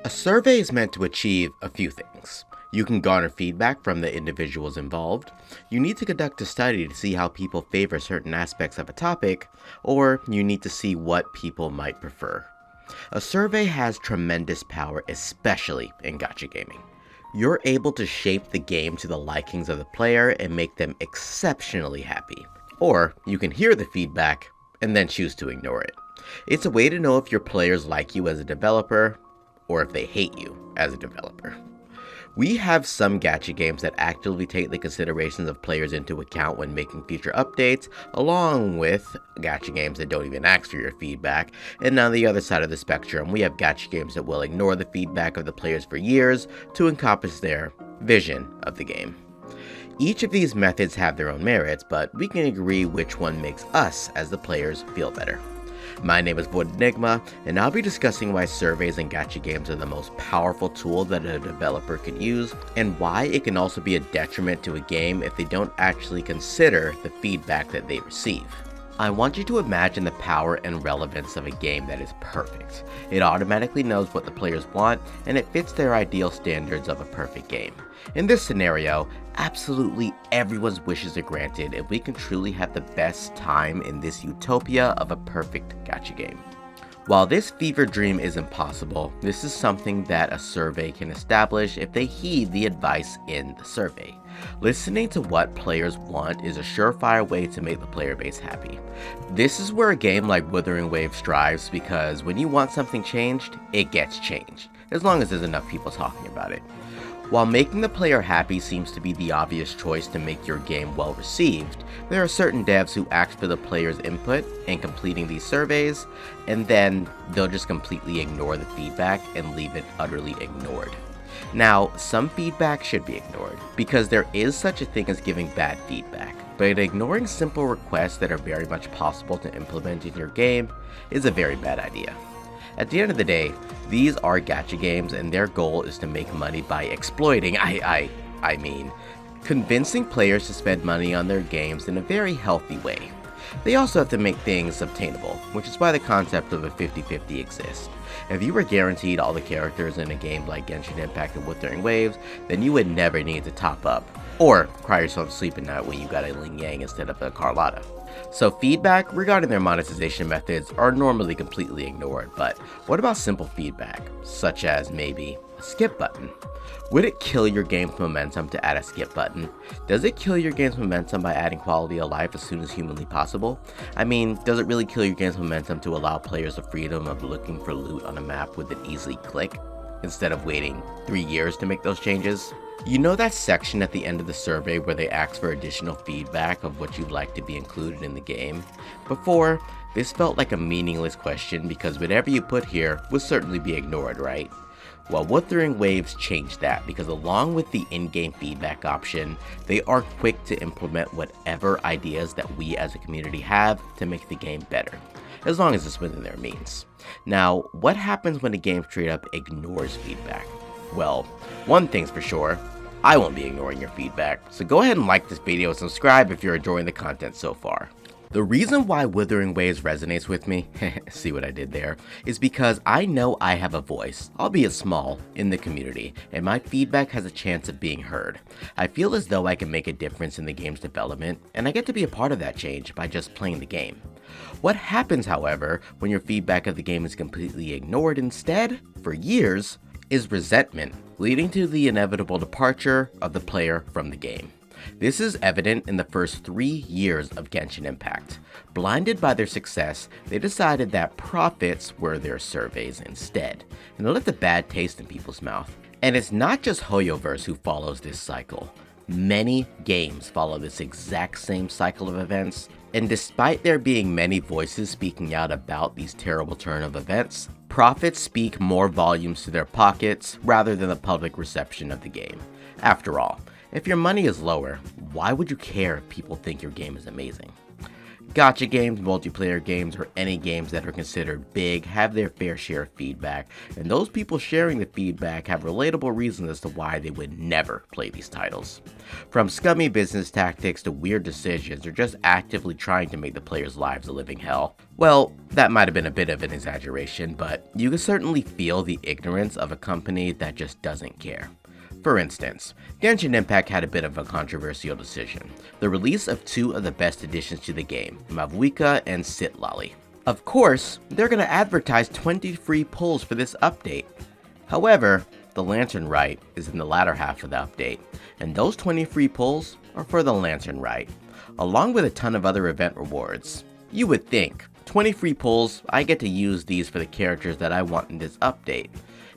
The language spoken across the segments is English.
A survey is meant to achieve a few things. You can garner feedback from the individuals involved, you need to conduct a study to see how people favor certain aspects of a topic, or you need to see what people might prefer. A survey has tremendous power, especially in gacha gaming. You're able to shape the game to the likings of the player and make them exceptionally happy. Or you can hear the feedback and then choose to ignore it. It's a way to know if your players like you as a developer, or if they hate you as a developer. We have some gacha games that actively take the considerations of players into account when making future updates, along with gacha games that don't even ask for your feedback. And on the other side of the spectrum, we have gacha games that will ignore the feedback of the players for years to encompass their vision of the game. Each of these methods have their own merits, but we can agree which one makes us as the players feel better. My name is Void Enigma, and I'll be discussing why surveys in gacha games are the most powerful tool that a developer can use, and why it can also be a detriment to a game if they don't actually consider the feedback that they receive. I want you to imagine the power and relevance of a game that is perfect. It automatically knows what the players want, and it fits their ideal standards of a perfect game. In this scenario, absolutely everyone's wishes are granted if we can truly have the best time in this utopia of a perfect gacha game. While this fever dream isn't possible, this is something that a survey can establish if they heed the advice in the survey. Listening to what players want is a surefire way to make the player base happy. This is where a game like Wuthering Waves strives, because when you want something changed, it gets changed, as long as there's enough people talking about it. While making the player happy seems to be the obvious choice to make your game well received, there are certain devs who ask for the player's input in completing these surveys, and then they'll just completely ignore the feedback and leave it utterly ignored. Now, some feedback should be ignored, because there is such a thing as giving bad feedback, but ignoring simple requests that are very much possible to implement in your game is a very bad idea. At the end of the day, these are gacha games, and their goal is to make money by exploiting, convincing players to spend money on their games in a very healthy way. They also have to make things obtainable, which is why the concept of a 50-50 exists. If you were guaranteed all the characters in a game like Genshin Impact and Wuthering Waves, then you would never need to top up, or cry yourself to sleep at night when you got a Ling Yang instead of a Carlotta. So feedback regarding their monetization methods are normally completely ignored, but what about simple feedback, such as maybe a skip button? Would it kill your game's momentum to add a skip button? Does it kill your game's momentum by adding quality of life as soon as humanly possible? Does it really kill your game's momentum to allow players the freedom of looking for loot on a map with an easy click, instead of waiting 3 years to make those changes? You know that section at the end of the survey where they ask for additional feedback of what you'd like to be included in the game? Before, this felt like a meaningless question because whatever you put here would certainly be ignored, right? Well, Wuthering Waves changed that, because along with the in-game feedback option, they are quick to implement whatever ideas that we as a community have to make the game better, as long as it's within their means. Now, what happens when a game straight up ignores feedback? Well, one thing's for sure, I won't be ignoring your feedback, so go ahead and like this video and subscribe if you're enjoying the content so far. The reason why Wuthering Waves resonates with me, see what I did there, is because I know I have a voice, albeit small, in the community, and my feedback has a chance of being heard. I feel as though I can make a difference in the game's development, and I get to be a part of that change by just playing the game. What happens, however, when your feedback of the game is completely ignored instead, for years, is resentment, leading to the inevitable departure of the player from the game. This is evident in the first 3 years of Genshin Impact. Blinded by their success, they decided that profits were their surveys instead, and it left a bad taste in people's mouth. And it's not just Hoyoverse who follows this cycle. Many games follow this exact same cycle of events, and despite there being many voices speaking out about these terrible turn of events, profits speak more volumes to their pockets rather than the public reception of the game. After all, if your money is lower, why would you care if people think your game is amazing? Gacha games, multiplayer games, or any games that are considered big have their fair share of feedback, and those people sharing the feedback have relatable reasons as to why they would never play these titles. From scummy business tactics to weird decisions or just actively trying to make the players' lives a living hell. Well, that might have been a bit of an exaggeration, but you can certainly feel the ignorance of a company that just doesn't care. For instance, Genshin Impact had a bit of a controversial decision: the release of two of the best additions to the game, Mavuika and Sitlolly. Of course, they're going to advertise 20 free pulls for this update. However, the Lantern Rite is in the latter half of the update, and those 20 free pulls are for the Lantern Rite, along with a ton of other event rewards. You would think, 20 free pulls, I get to use these for the characters that I want in this update.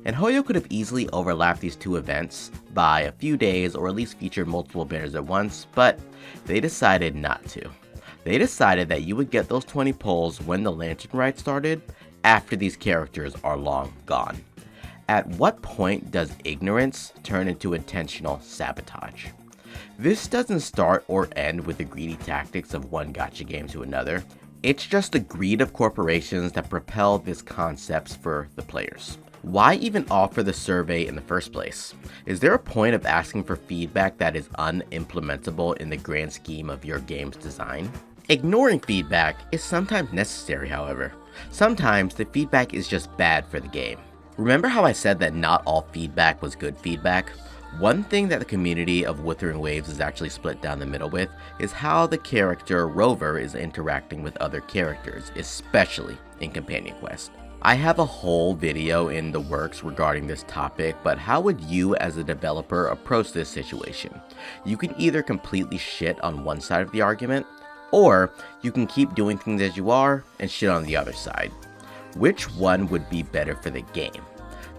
And Hoyo could have easily overlapped these two events by a few days or at least featured multiple banners at once, but they decided not to. They decided that you would get those 20 pulls when the Lantern Rite started, after these characters are long gone. At what point does ignorance turn into intentional sabotage? This doesn't start or end with the greedy tactics of one gacha game to another. It's just the greed of corporations that propel these concepts for the players. Why even offer the survey in the first place? Is there a point of asking for feedback that is unimplementable in the grand scheme of your game's design? Ignoring feedback is sometimes necessary, however. Sometimes the feedback is just bad for the game. Remember how I said that not all feedback was good feedback? One thing that the community of Wuthering Waves is actually split down the middle with is how the character Rover is interacting with other characters, especially in Companion Quest. I have a whole video in the works regarding this topic, but how would you as a developer approach this situation? You can either completely shit on one side of the argument, or you can keep doing things as you are and shit on the other side. Which one would be better for the game?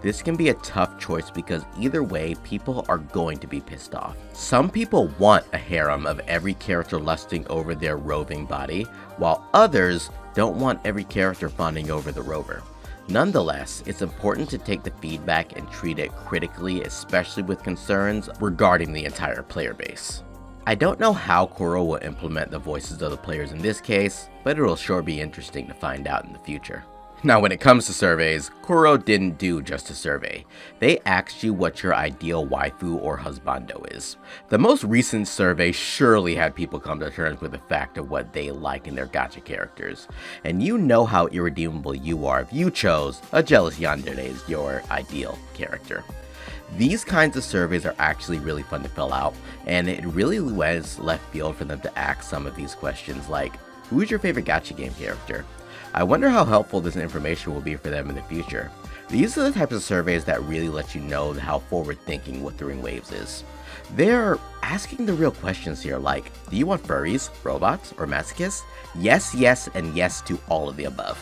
This can be a tough choice because either way, people are going to be pissed off. Some people want a harem of every character lusting over their roving body, while others don't want every character fawning over the rover. Nonetheless, it's important to take the feedback and treat it critically, especially with concerns regarding the entire player base. I don't know how Kuro will implement the voices of the players in this case, but it'll sure be interesting to find out in the future. Now, when it comes to surveys, Kuro didn't do just a survey. They asked you what your ideal waifu or husbando is. The most recent survey surely had people come to terms with the fact of what they like in their gacha characters. And you know how irredeemable you are if you chose a jealous yandere as your ideal character. These kinds of surveys are actually really fun to fill out, and it really was left field for them to ask some of these questions like, who is your favorite gacha game character? I wonder how helpful this information will be for them in the future. These are the types of surveys that really let you know how forward-thinking Wuthering Waves is. They're asking the real questions here like, do you want furries, robots, or masochists? Yes, yes, and yes to all of the above.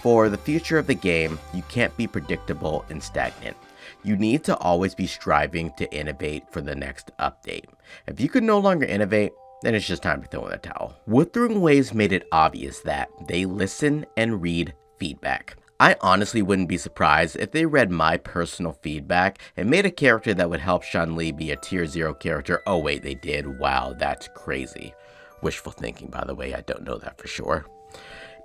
For the future of the game, you can't be predictable and stagnant. You need to always be striving to innovate for the next update. If you can no longer innovate, then it's just time to throw in the towel. Wuthering Waves made it obvious that they listen and read feedback. I honestly wouldn't be surprised if they read my personal feedback and made a character that would help Chun-Li be a tier 0 character. Oh wait, they did. Wow, that's crazy. Wishful thinking, by the way, I don't know that for sure.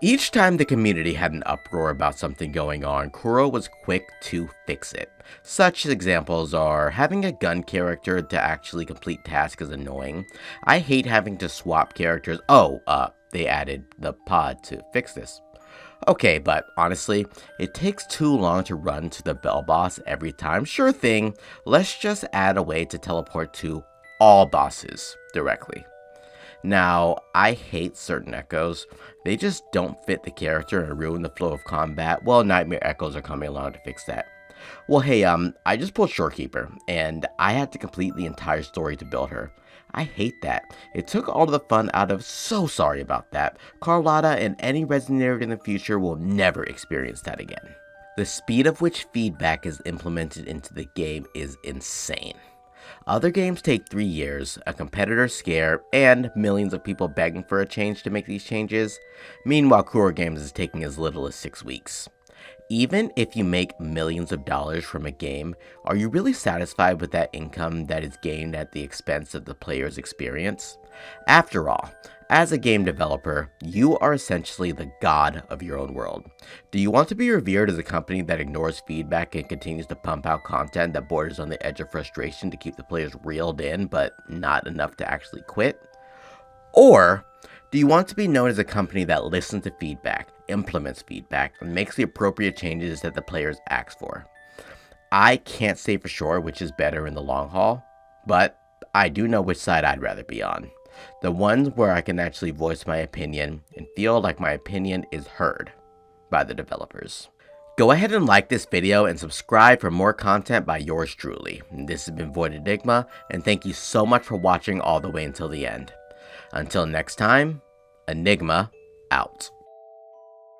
Each time the community had an uproar about something going on, Kuro was quick to fix it. Such examples are having a gun character to actually complete tasks is annoying. I hate having to swap characters. They added the pod to fix this. Okay, but honestly, it takes too long to run to the bell boss every time. Sure thing, let's just add a way to teleport to all bosses directly. Now, I hate certain echoes. They just don't fit the character and ruin the flow of combat. Well, Nightmare Echoes are coming along to fix that. Well, hey, I just pulled Shorekeeper, and I had to complete the entire story to build her. I hate that. It took all of the fun out of. So sorry about that. Carlotta and any Resonator in the future will never experience that again. The speed of which feedback is implemented into the game is insane. Other games take 3 years, a competitor scare, and millions of people begging for a change to make these changes. Meanwhile, Kuro Games is taking as little as 6 weeks. Even if you make millions of dollars from a game, are you really satisfied with that income that is gained at the expense of the player's experience? After all, As a game developer, you are essentially the god of your own world. Do you want to be revered as a company that ignores feedback and continues to pump out content that borders on the edge of frustration to keep the players reeled in, but not enough to actually quit? Or do you want to be known as a company that listens to feedback, implements feedback, and makes the appropriate changes that the players ask for? I can't say for sure which is better in the long haul, but I do know which side I'd rather be on. The ones where I can actually voice my opinion and feel like my opinion is heard by the developers. Go ahead and like this video and subscribe for more content by yours truly. This has been Void Enigma, and thank you so much for watching all the way until the end. Until next time, Enigma out.